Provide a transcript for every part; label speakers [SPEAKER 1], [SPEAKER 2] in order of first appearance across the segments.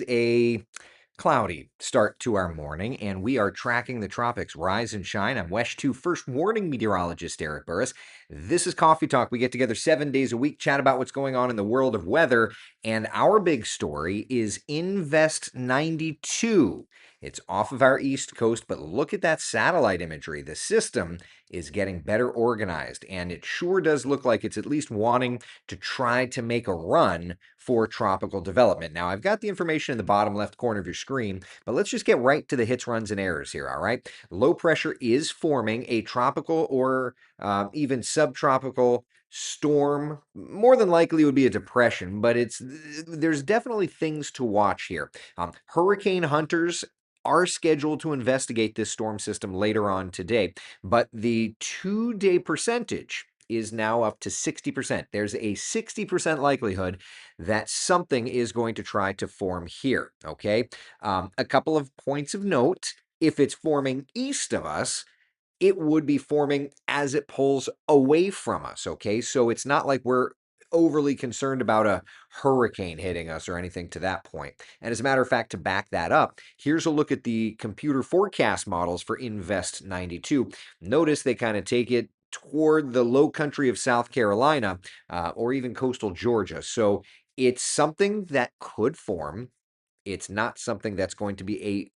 [SPEAKER 1] a cloudy start to our morning, and we are tracking the tropics rise and shine. I'm Wesh 2 first warning meteorologist Eric Burris. This is Coffee Talk. We get together 7 days a week, chat about what's going on in the world of weather, and our big story is Invest 92. It's off of our east coast, but look at that satellite imagery. The system is getting better organized, and it sure does look like it's at least wanting to try to make a run for tropical development. Now, I've got the information in the bottom left corner of your screen, but let's just get right to the hits, runs, and errors here, all right? Low pressure is forming a tropical or even subtropical storm. More than likely would be a depression, but there's definitely things to watch here. Hurricane hunters are scheduled to investigate this storm system later on today, but the 2-day percentage is now up to 60%. There's a 60% likelihood that something is going to try to form here, okay? A couple of points of note. If it's forming east of us, it would be forming as it pulls away from us, okay? So it's not like we're overly concerned about a hurricane hitting us or anything to that point. And as a matter of fact, to back that up, here's a look at the computer forecast models for Invest 92. Notice they kind of take it toward the low country of South Carolina or even coastal Georgia. So it's something that could form. It's not something that's going to be a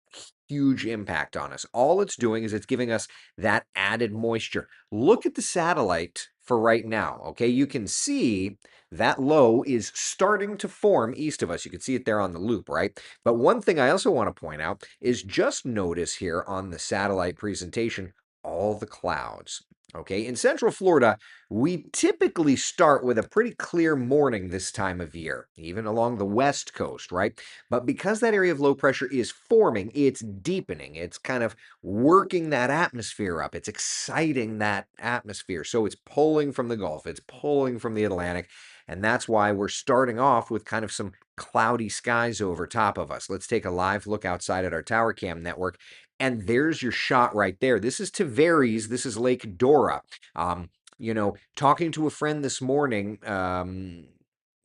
[SPEAKER 1] huge impact on us. All it's doing is it's giving us that added moisture. Look at the satellite for right now, okay? You can see that low is starting to form east of us. You can see it there on the loop, right? But one thing I also want to point out is just notice here on the satellite presentation all the clouds. Okay, in Central Florida, we typically start with a pretty clear morning this time of year, even along the West Coast, right? But because that area of low pressure is forming, it's deepening. It's kind of working that atmosphere up. It's exciting that atmosphere. So it's pulling from the Gulf, it's pulling from the Atlantic. And that's why we're starting off with kind of some cloudy skies over top of us. Let's take a live look outside at our tower cam network. And there's your shot right there. This is Tavares. This is Lake Dora. Talking to a friend this morning,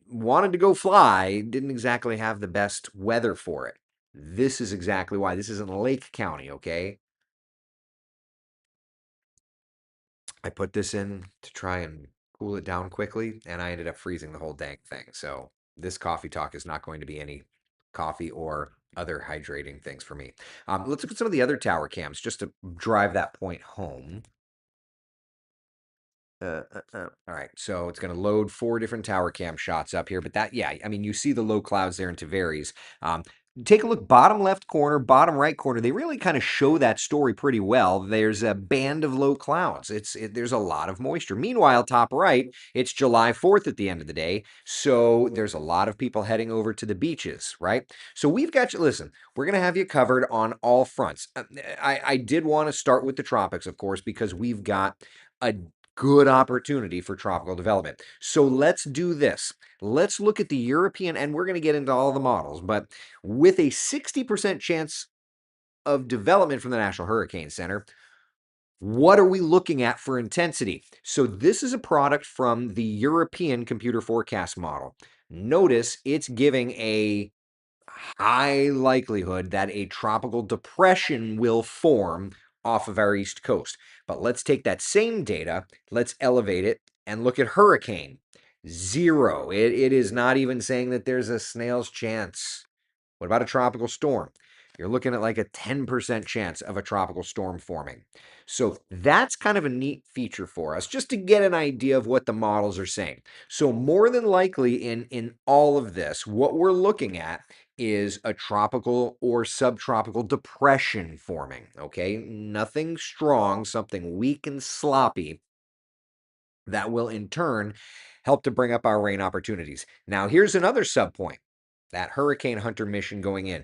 [SPEAKER 1] wanted to go fly, didn't exactly have the best weather for it. This is exactly why. This is in Lake County, okay? I put this in to try and cool it down quickly, and I ended up freezing the whole dang thing. So this coffee talk is not going to be any coffee or other hydrating things for me. Let's look at some of the other tower cams just to drive that point home. All right, so it's going to load 4 different tower cam shots up here, but yeah, I mean, you see the low clouds there in Tavares. Take a look, bottom left corner, bottom right corner. They really kind of show that story pretty well. There's a band of low clouds. There's a lot of moisture. Meanwhile, top right, it's July 4th at the end of the day, so there's a lot of people heading over to the beaches, right? So we've got you. Listen, we're going to have you covered on all fronts. I did want to start with the tropics, of course, because we've got a good opportunity for tropical development. So let's do this. Let's look at the European, and we're going to get into all the models, but with a 60% chance of development from the National Hurricane Center, what are we looking at for intensity? So this is a product from the European computer forecast model. Notice it's giving a high likelihood that a tropical depression will form off of our east coast. But let's take that same data, let's elevate it, and look at hurricane. 0. It is not even saying that there's a snail's chance. What about a tropical storm? You're looking at like a 10% chance of a tropical storm forming. So that's kind of a neat feature for us, just to get an idea of what the models are saying. So more than likely in all of this, what we're looking at is a tropical or subtropical depression forming, okay? Nothing strong, something weak and sloppy that will in turn help to bring up our rain opportunities. Now, here's another subpoint. That hurricane hunter mission going in.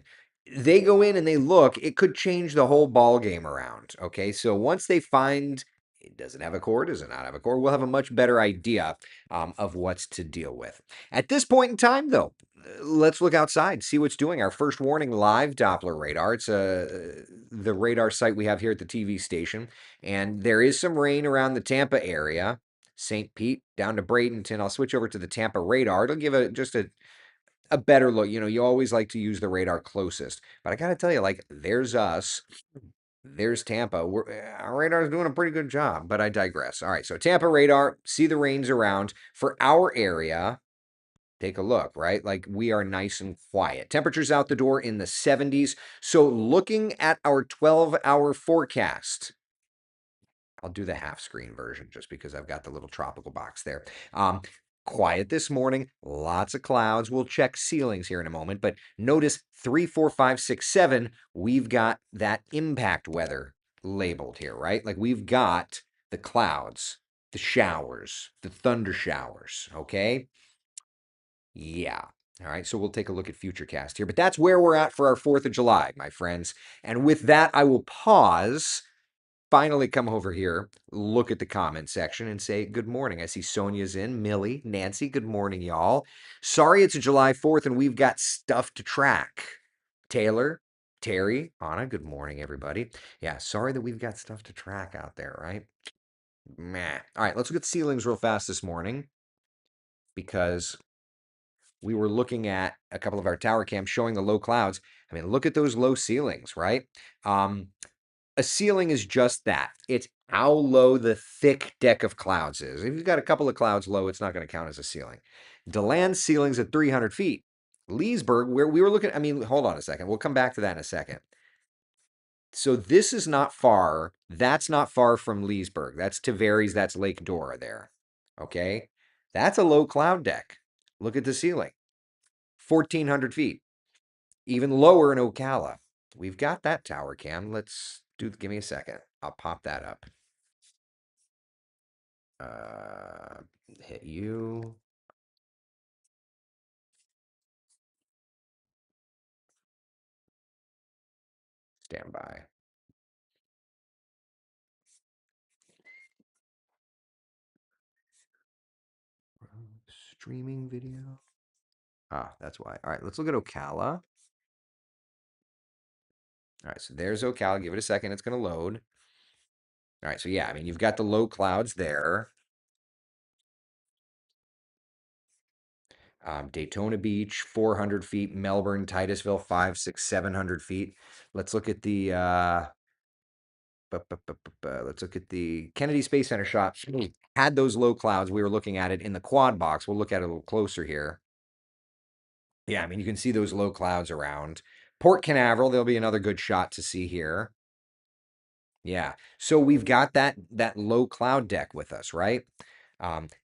[SPEAKER 1] They go in and they look, it could change the whole ball game around. Okay. So once they find it doesn't have a core, does it not have a core, we'll have a much better idea of what's to deal with. At this point in time, though, let's look outside, see what's doing. Our first warning live Doppler radar. It's the radar site we have here at the TV station. And there is some rain around the Tampa area, St. Pete down to Bradenton. I'll switch over to the Tampa radar. It'll give just a a better look. You always like to use the radar closest, but I gotta tell you, like, there's us. There's Tampa. Our radar's doing a pretty good job, but I digress. All right, so Tampa radar, see the rains around. For our area, take a look, right? Like we are nice and quiet. Temperatures out the door in the 70s. So looking at our 12-hour forecast, I'll do the half screen version just because I've got the little tropical box there. Um, Quiet this morning, lots of clouds. We'll check ceilings here in a moment, but notice 3, 4, 5, 6, 7. We've got that impact weather labeled here, right? Like we've got the clouds, the showers, the thunder showers, okay? Yeah. All right, so we'll take a look at Futurecast here, but that's where we're at for our 4th of July, my friends. And with that, I will pause, finally come over here, look at the comment section and say good morning. I see Sonia's in, Millie, Nancy, good morning, y'all. Sorry it's July 4th and we've got stuff to track. Taylor, Terry, Anna, good morning, everybody. Yeah, sorry that we've got stuff to track out there, right? Meh. All right, let's look at ceilings real fast this morning because we were looking at a couple of our tower cams showing the low clouds. I mean, look at those low ceilings, right? Um, a ceiling is just that. It's how low the thick deck of clouds is. If you've got a couple of clouds low, it's not going to count as a ceiling. DeLand's ceiling's at 300 feet. Leesburg, where we were looking, I mean, hold on a second. We'll come back to that in a second. So this is not far. That's not far from Leesburg. That's Tavares. That's Lake Dora there. Okay. That's a low cloud deck. Look at the ceiling. 1,400 feet. Even lower in Ocala. We've got that tower cam. Give me a second. I'll pop that up. Hit you. Stand by. Streaming video. Ah, that's why. All right, let's look at Ocala. All right, so there's Ocala. Give it a second. It's going to load. All right, so yeah, I mean, you've got the low clouds there. Daytona Beach, 400 feet. Melbourne, Titusville, 5, 6, 700 feet. Let's look at the let's look at the Kennedy Space Center shot. Had those low clouds. We were looking at it in the quad box. We'll look at it a little closer here. Yeah, I mean, you can see those low clouds around. Port Canaveral, there'll be another good shot to see here. Yeah. So we've got that low cloud deck with us, right?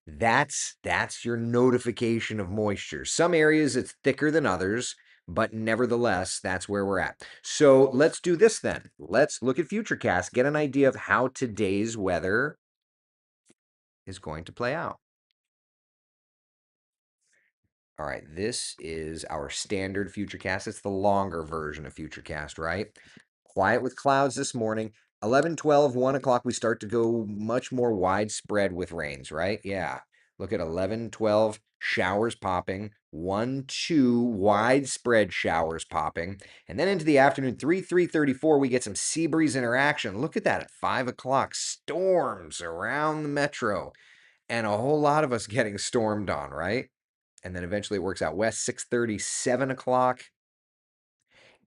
[SPEAKER 1] That's your notification of moisture. Some areas it's thicker than others, but nevertheless, that's where we're at. So let's do this then. Let's look at Futurecast, get an idea of how today's weather is going to play out. All right, this is our standard Futurecast. It's the longer version of Futurecast, right? Quiet with clouds this morning. 11, 12, 1 o'clock, we start to go much more widespread with rains, right? Yeah. Look at 11, 12, showers popping. 1, 2, widespread showers popping. And then into the afternoon, 3, 3:34, we get some sea breeze interaction. Look at that at 5 o'clock. Storms around the metro. And a whole lot of us getting stormed on, right? And then eventually it works out west, 6:30, 7 o'clock.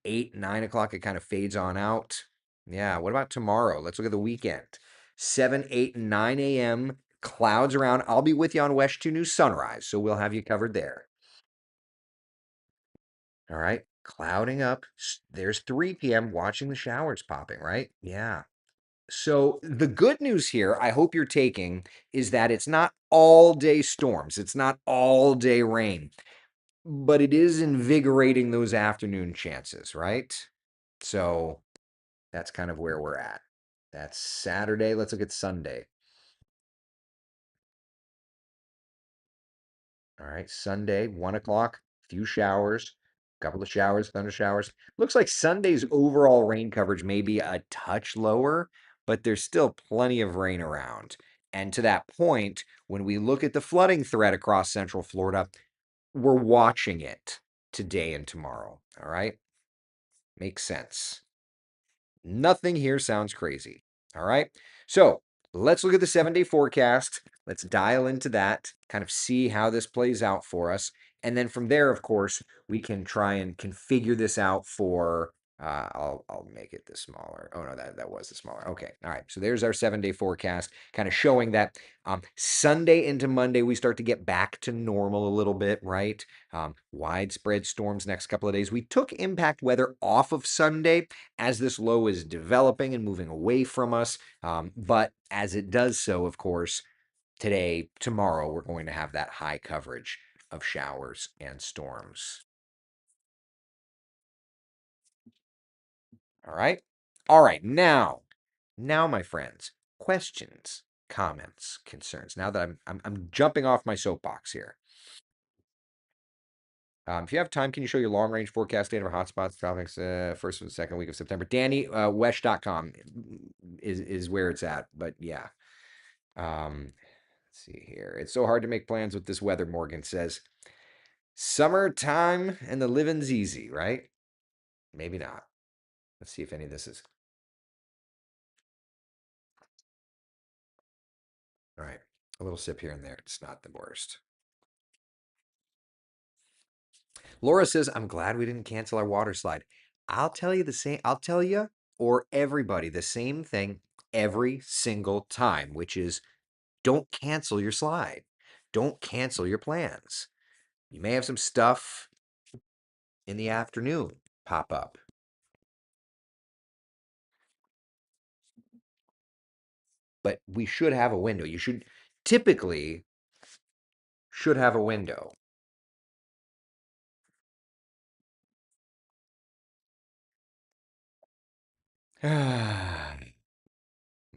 [SPEAKER 1] 8, 9 o'clock, it kind of fades on out. Yeah, what about tomorrow? Let's look at the weekend. 7, 8, 9 a.m., clouds around. I'll be with you on West 2 News Sunrise, so we'll have you covered there. All right, clouding up. There's 3 p.m., watching the showers popping, right? Yeah. So the good news here, I hope you're taking, is that it's not all day storms. It's not all day rain, but it is invigorating those afternoon chances, right? So that's kind of where we're at. That's Saturday. Let's look at Sunday. All right, Sunday, 1 o'clock, few showers, couple of showers, thunder showers. Looks like Sunday's overall rain coverage may be a touch lower, but there's still plenty of rain around. And to that point, when we look at the flooding threat across Central Florida, we're watching it today and tomorrow. All right, makes sense. Nothing here sounds crazy. All right. So let's look at the 7-day forecast. Let's dial into that, kind of see how this plays out for us. And then from there, of course, we can try and configure this out for I'll make it this smaller. Oh no, that was the smaller. Okay, all right. So there's our 7 day forecast, kind of showing that Sunday into Monday we start to get back to normal a little bit, right? Widespread storms next couple of days. We took impact weather off of Sunday as this low is developing and moving away from us. But as it does so, of course, today, tomorrow, we're going to have that high coverage of showers and storms. All right. All right. Now, my friends, questions, comments, concerns. Now that I'm jumping off my soapbox here. If you have time, can you show your long range forecast data for hotspots, tropics, first and second week of September? Danny, wesh.com is where it's at. But yeah. Let's see here. It's so hard to make plans with this weather, Morgan says. Summertime and the living's easy, right? Maybe not. Let's see if any of this is. All right. A little sip here and there. It's not the worst. Laura says, I'm glad we didn't cancel our water slide. I'll tell you the same. I'll tell you or everybody the same thing every single time, which is don't cancel your slide. Don't cancel your plans. You may have some stuff in the afternoon pop up. But we should have a window. You should typically should have a window. I'm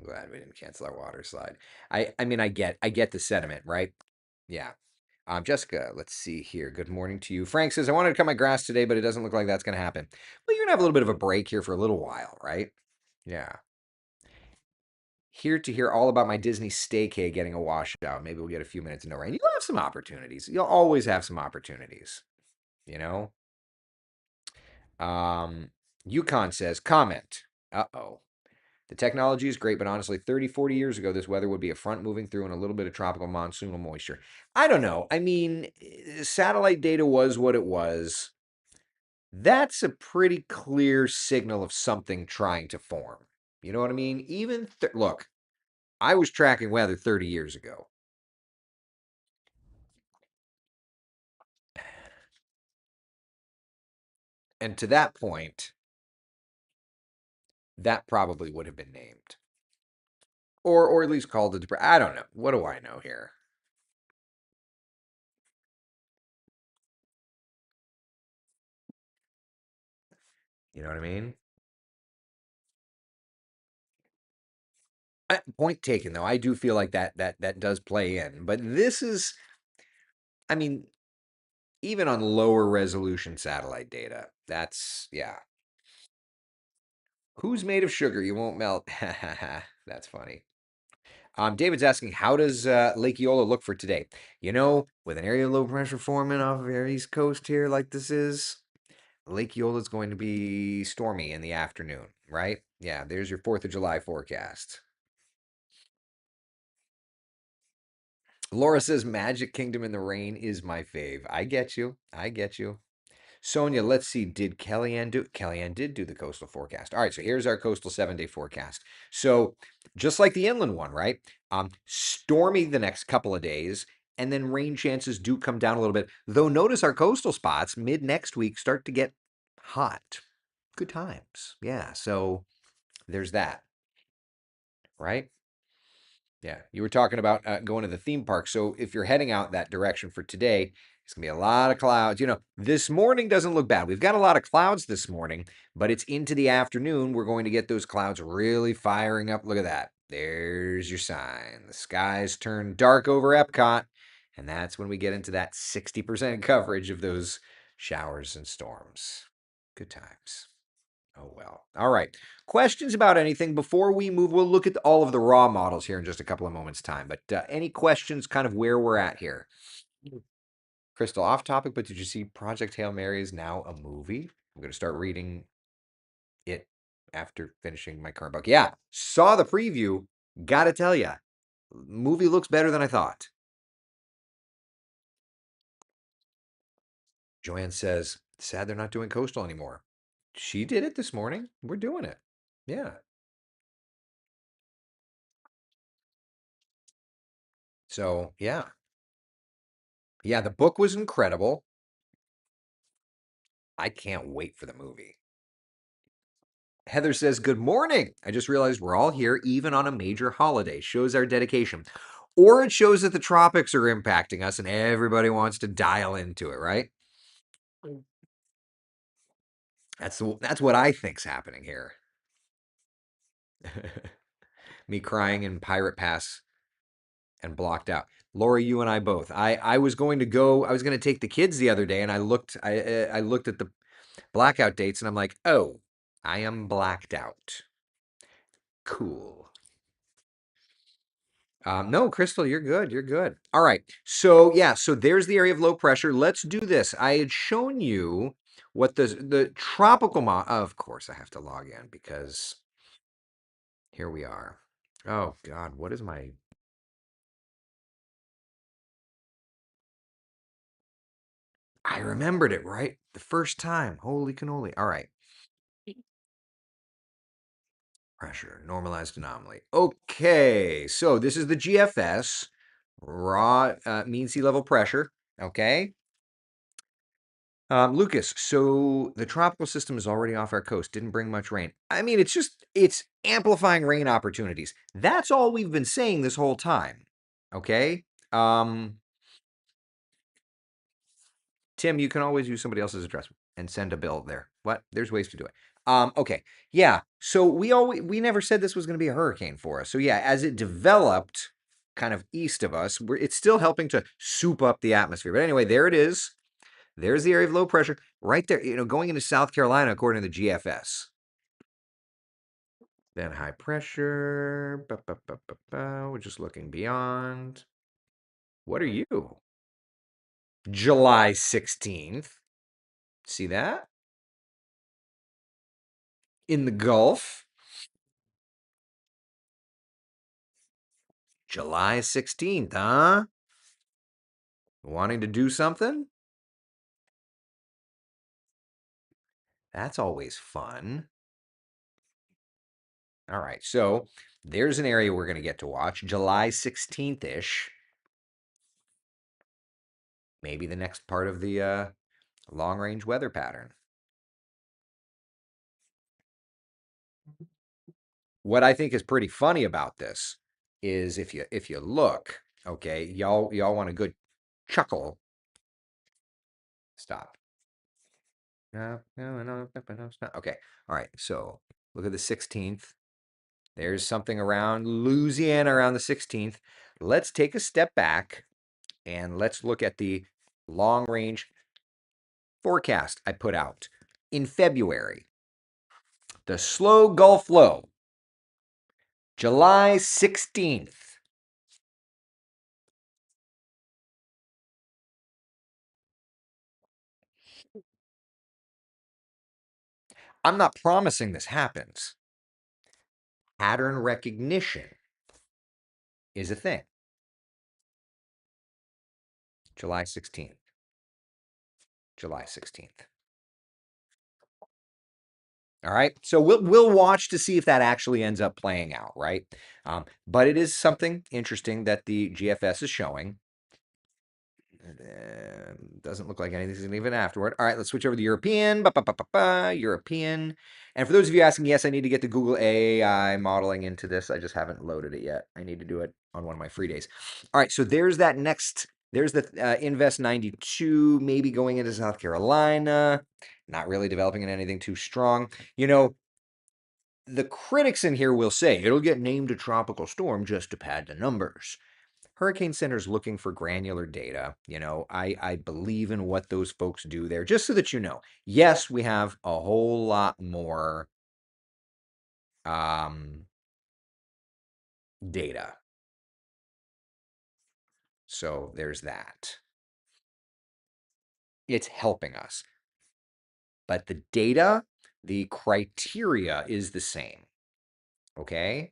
[SPEAKER 1] glad we didn't cancel our water slide. I mean I get the sentiment, right? Yeah. Jessica, let's see here. Good morning to you. Frank says, I wanted to cut my grass today, but it doesn't look like that's going to happen. Well, you're going to have a little bit of a break here for a little while, right? Yeah. Here to hear all about my Disney staycay getting a washout. Maybe we'll get a few minutes of no rain. You'll have some opportunities. You'll always have some opportunities, you know? Yukon says, comment. Uh-oh. The technology is great, but honestly, 30, 40 years ago, this weather would be a front moving through and a little bit of tropical monsoonal moisture. I don't know. I mean, satellite data was what it was. That's a pretty clear signal of something trying to form. You know what I mean? Look, I was tracking weather 30 years ago. And to that point, that probably would have been named. Or at least called it. I don't know. What do I know here? You know what I mean? Point taken, though. I do feel like that does play in. But this is, I mean, even on lower resolution satellite data, that's yeah. Who's made of sugar? You won't melt. That's funny. David's asking, how does Lake Eola look for today? With an area of low pressure forming off of our east coast here, like this is, Lake Eola is going to be stormy in the afternoon, right? Yeah, there's your 4th of July forecast. Laura says Magic Kingdom in the rain is my fave. I get you. I get you. Sonia, let's see. Did Kellyanne do? Kellyanne did do the coastal forecast. All right, so here's our coastal 7 day forecast. So just like the inland one, right? Stormy the next couple of days, and then rain chances do come down a little bit. Though notice our coastal spots mid next week start to get hot. Good times. Yeah. So there's that, right? Yeah, you were talking about going to the theme park. So if you're heading out that direction for today, it's gonna be a lot of clouds. This morning doesn't look bad. We've got a lot of clouds this morning, but it's into the afternoon. We're going to get those clouds really firing up. Look at that. There's your sign. The skies turn dark over Epcot, and that's when we get into that 60% coverage of those showers and storms. Good times. Oh, well. All right. Questions about anything before we move? We'll look at all of the raw models here in just a couple of moments' time. But any questions kind of where we're at here? Crystal, off topic, but did you see Project Hail Mary is now a movie? I'm going to start reading it after finishing my current book. Yeah, saw the preview. Gotta tell you, movie looks better than I thought. Joanne says, sad they're not doing coastal anymore. She did it this morning. We're doing it. Yeah. So, yeah. Yeah, the book was incredible. I can't wait for the movie. Heather says, good morning. I just realized we're all here, even on a major holiday. Shows our dedication. Or it shows that the tropics are impacting us and everybody wants to dial into it, right? That's what I think's happening here. Me crying in Pirate Pass and blocked out. Lori, you and I both. I was going to go. I was going to take the kids the other day, and I looked at the blackout dates, and I'm like, oh, I am blacked out. Cool. No, Crystal, you're good. You're good. All right. So yeah, so there's the area of low pressure. Let's do this. I had shown you what the tropical Of course, I have to log in because here we are. Oh God, what is my? I remembered it right the first time. Holy cannoli! All right, pressure normalized anomaly. Okay, so this is the GFS raw mean sea level pressure. Okay. Lucas, so the tropical system is already off our coast, didn't bring much rain. I mean, it's amplifying rain opportunities. That's all we've been saying this whole time. Okay? Um, Tim, you can always use somebody else's address and send a bill there. What? There's ways to do it. Okay. Yeah. So we never said this was going to be a hurricane for us. So yeah, as it developed kind of east of us, it's still helping to soup up the atmosphere. But anyway, there it is. There's the area of low pressure right there, going into South Carolina, according to the GFS. Then high pressure. We're just looking beyond. What are you? July 16th. See that? In the Gulf. July 16th, huh? Wanting to do something? That's always fun. All right, so there's an area we're going to get to watch. July 16th ish. Maybe the next part of the long range weather pattern. What I think is pretty funny about this is if you look, okay, y'all want a good chuckle. Stop. No, no, no, no, no, stop. Okay. All right. So look at the 16th. There's something around Louisiana around the 16th. Let's take a step back and let's look at the long range forecast I put out in February. The slow Gulf low, July 16th. I'm not promising this happens. Pattern recognition is a thing. July 16th. July 16th. All right. So we'll watch to see if that actually ends up playing out, right? But it is something interesting that the GFS is showing. Doesn't look like anything's going to even afterward. All right, let's switch over to European. European. And for those of you asking, yes, I need to get the Google AI modeling into this. I just haven't loaded it yet. I need to do it on one of my free days. All right, so there's that next. There's the Invest 92, maybe going into South Carolina. Not really developing in anything too strong. The critics in here will say it'll get named a tropical storm just to pad the numbers. Hurricane Center's looking for granular data. I believe in what those folks do there, just so that you know. Yes, we have a whole lot more data. So there's that. It's helping us. But the data, the criteria is the same. Okay?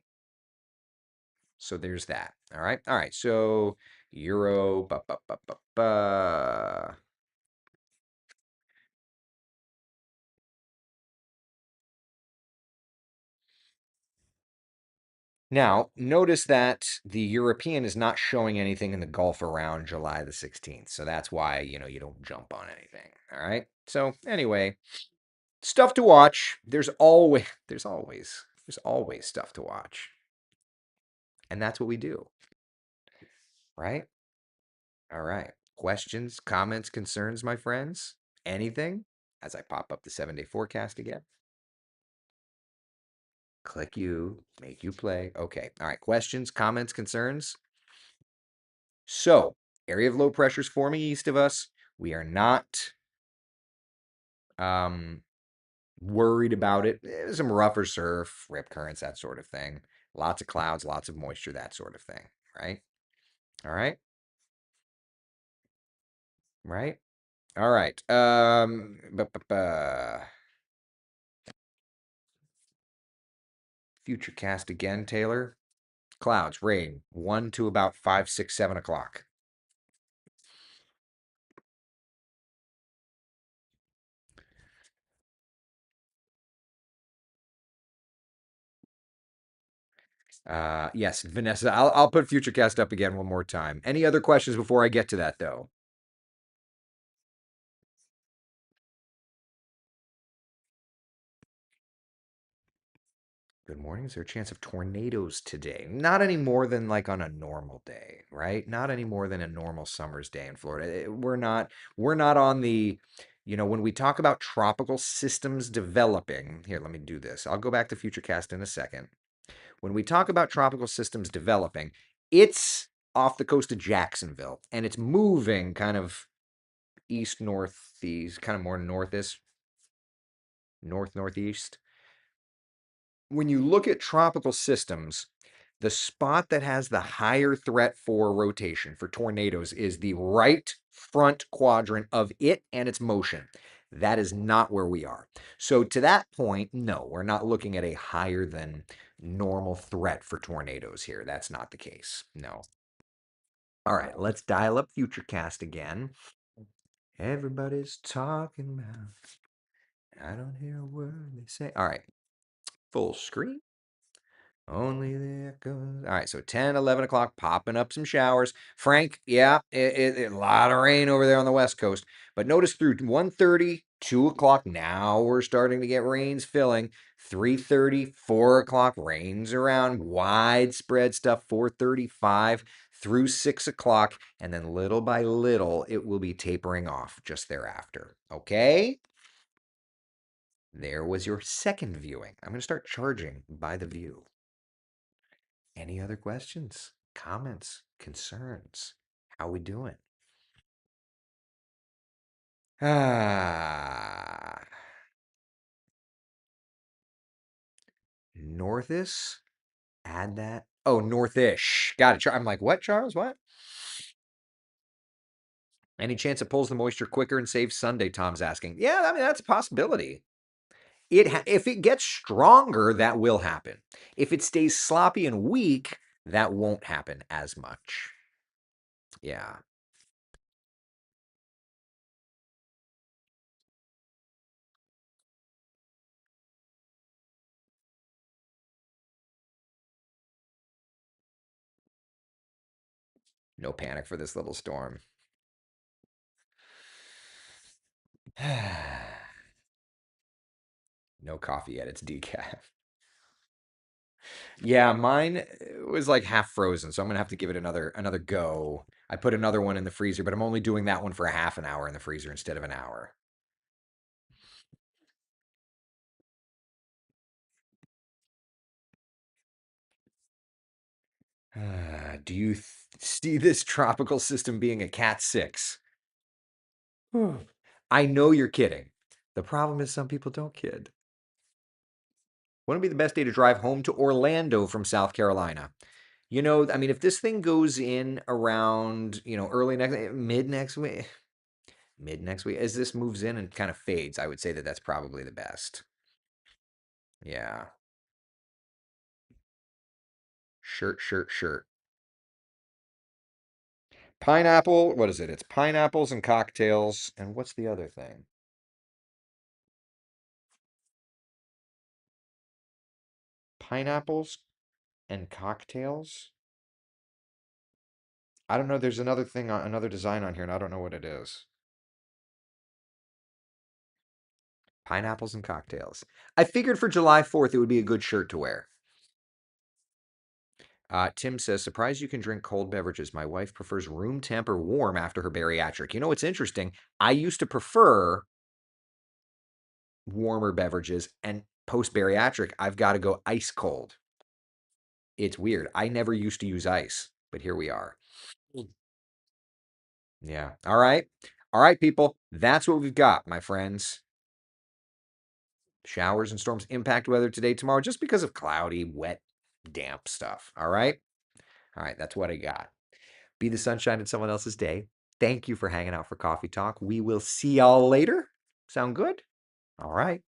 [SPEAKER 1] So there's that. All right. All right. So Euro. Now, notice that the European is not showing anything in the Gulf around July the 16th. So that's why, you don't jump on anything. All right. So anyway, stuff to watch. There's always stuff to watch. And that's what we do, right? All right. Questions, comments, concerns, my friends? Anything? As I pop up the 7-day forecast again. Click you, make you play. Okay. All right. Questions, comments, concerns? So, area of low pressure is forming east of us. We are not um, worried about it. Some rougher surf, rip currents, that sort of thing. Lots of clouds, lots of moisture, that sort of thing. Right? All right. Right? All right. Futurecast again, Taylor. Clouds, rain, 1 to about 5, 6, 7 o'clock. Yes, Vanessa, I'll put Futurecast up again one more time. Any other questions before I get to that, though? Good morning. Is there a chance of tornadoes today? Not any more than like on a normal day, right? Not any more than a normal summer's day in Florida. We're not on when we talk about tropical systems developing. Here, let me do this. I'll go back to Futurecast in a second. When we talk about tropical systems developing, it's off the coast of Jacksonville and it's moving kind of east northeast, kind of more northeast, northeast. When you look at tropical systems, the spot that has the higher threat for rotation for tornadoes is the right front quadrant of it and its motion. That is not where we are. So, to that point, no, we're not looking at a higher than normal threat for tornadoes here. That's not the case. No. All right, let's dial up Futurecast again. Everybody's talking about. I don't hear a word they say. All right, full screen. Only the echoes. All right, so 10, 11 o'clock, popping up some showers. Frank, yeah, a lot of rain over there on the West Coast. But notice through 1:30, 2 o'clock, now we're starting to get rains filling. 3:30, 4 o'clock, rains around. Widespread stuff, 4:35 through 6 o'clock. And then little by little, it will be tapering off just thereafter. Okay? There was your second viewing. I'm going to start charging by the view. Any other questions, comments, concerns? How we doing? Ah, Northis. Add that. Oh, Northish. Got it. I'm like, what, Charles? What? Any chance it pulls the moisture quicker and saves Sunday? Tom's asking. Yeah, I mean that's a possibility. If it gets stronger, that will happen. If it stays sloppy and weak, that won't happen as much. Yeah. No panic for this little storm. No coffee yet. It's decaf. Yeah, mine was like half frozen, so I'm gonna have to give it another go. I put another one in the freezer, but I'm only doing that one for a half an hour in the freezer instead of an hour. Do you see this tropical system being a Cat 6? I know you're kidding. The problem is some people don't kid. When would be the best day to drive home to Orlando from South Carolina? I mean, if this thing goes in around, early mid next week, as this moves in and kind of fades, I would say that that's probably the best. Yeah. Shirt. Pineapple, what is it? It's pineapples and cocktails. And what's the other thing? Pineapples, And cocktails? I don't know. There's another thing on another design on here, and I don't know what it is. Pineapples and cocktails. I figured for July 4th it would be a good shirt to wear. Tim says, surprised you can drink cold beverages. My wife prefers room temp or warm after her bariatric. You know what's interesting? I used to prefer warmer beverages, and post bariatric, I've got to go ice cold. It's weird. I never used to use ice, but here we are. Yeah. All right. All right, people. That's what we've got, my friends. Showers and storms impact weather today, tomorrow, just because of cloudy, wet, damp stuff. All right. All right. That's what I got. Be the sunshine in someone else's day. Thank you for hanging out for Coffee Talk. We will see y'all later. Sound good? All right.